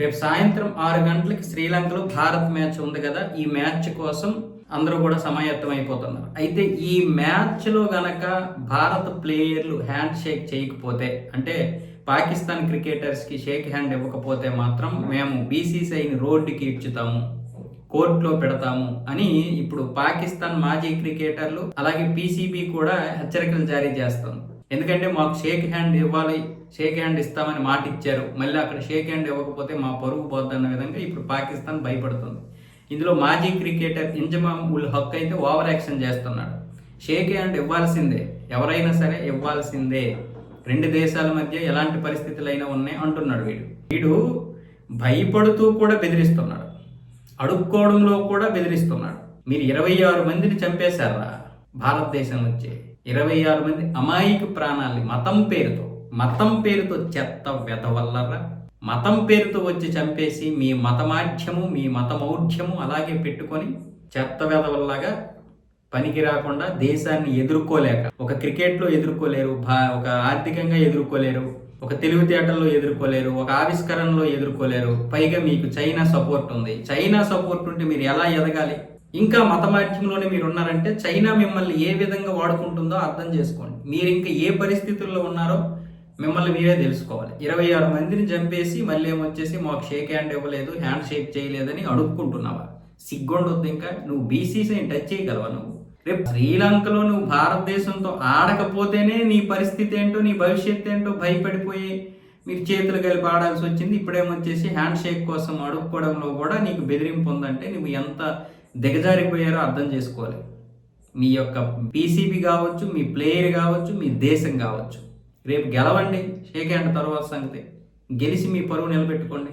రేపు సాయంత్రం 6 గంటలకి శ్రీలంకలో భారత్ మ్యాచ్ ఉంది కదా. ఈ మ్యాచ్ కోసం అందరూ కూడా సమాయత్తం అయిపోతున్నారు. అయితే ఈ మ్యాచ్లో గనక భారత ప్లేయర్లు హ్యాండ్ షేక్ చేయకపోతే, అంటే పాకిస్తాన్ క్రికెటర్స్కి షేక్ హ్యాండ్ ఇవ్వకపోతే మాత్రం మేము బీసీసీఐని రోడ్డుకి ఇచ్చుతాము, కోర్టులో పెడతాము అని ఇప్పుడు పాకిస్తాన్ మాజీ క్రికెటర్లు అలాగే పీసీబీ కూడా హెచ్చరికలు జారీ చేస్తుంది. ఎందుకంటే మాకు షేక్ హ్యాండ్ ఇవ్వాలి, షేక్ హ్యాండ్ ఇస్తామని మాట ఇచ్చారు, మళ్ళీ అక్కడ షేక్ హ్యాండ్ ఇవ్వకపోతే మా పరుగు పోద్దన్న విధంగా ఇప్పుడు పాకిస్తాన్ భయపడుతుంది. ఇందులో మాజీ క్రికెటర్ ఇంజమామ్ ఉల్ హక్ అయితే ఓవర్ యాక్షన్ చేస్తున్నాడు. షేక్ హ్యాండ్ ఇవ్వాల్సిందే, ఎవరైనా సరే ఇవ్వాల్సిందే, రెండు దేశాల మధ్య ఎలాంటి పరిస్థితులైనా ఉన్నాయి అంటున్నాడు. వీడు భయపడుతూ కూడా బెదిరిస్తున్నాడు, అడుక్కోవడంలో కూడా బెదిరిస్తున్నాడు. మీరు 26 మందిని చంపేశారా భారతదేశం నుంచి? 26 మంది అమాయక ప్రాణాలని మతం పేరుతో చెత్త వెతవల్లరా, మతం పేరుతో వచ్చి చంపేసి మీ మతమాధ్యము మీ మతమౌఢ్యము అలాగే పెట్టుకొని చెత్త వెతవల్లాగా పనికి రాకుండా దేశాన్ని ఎదుర్కోలేక, ఒక క్రికెట్లో ఎదుర్కోలేరు, ఒక ఆర్థికంగా ఎదుర్కోలేరు, ఒక తెలివితేటల్లో ఎదుర్కోలేరు, ఒక ఆవిష్కరణలో ఎదుర్కోలేరు, పైగా మీకు చైనా సపోర్ట్ ఉంది. చైనా సపోర్ట్ ఉంటే మీరు ఎలా ఎదగాలి? ఇంకా మతమాధ్యంలోనే మీరు ఉన్నారంటే చైనా మిమ్మల్ని ఏ విధంగా వాడుకుంటుందో అర్థం చేసుకోండి. మీరు ఇంకా ఏ పరిస్థితుల్లో ఉన్నారో మిమ్మల్ని మీరే తెలుసుకోవాలి. 26 మందిని చంపేసి మళ్ళీ ఏమొచ్చేసి మాకు షేక్ హ్యాండ్ ఇవ్వలేదు, హ్యాండ్ షేక్ చేయలేదని అడుక్కుంటున్నావా? సిగ్గుండొద్దు. ఇంకా నువ్వు బీసీసీని టచ్ చేయగలవా? నువ్వు రేపు శ్రీలంకలో నువ్వు భారతదేశంతో ఆడకపోతేనే నీ పరిస్థితి ఏంటో, నీ భవిష్యత్తు ఏంటో భయపడిపోయి మీరు చేతులు కలిపి ఆడాల్సి వచ్చింది. ఇప్పుడేమొచ్చేసి హ్యాండ్ షేక్ కోసం అడుక్కోవడంలో కూడా నీకు బెదిరింపు ఉందంటే నువ్వు ఎంత దిగజారిపోయారో అర్థం చేసుకోవాలి. మీ యొక్క పీసీబీ కావచ్చు, మీ ప్లేయర్ కావచ్చు, మీ దేశం కావచ్చు. రేపు గెలవండి, షేక్ హ్యాండ్ తర్వాత సంగతి. గెలిచి మీ పరువు నిలబెట్టుకోండి.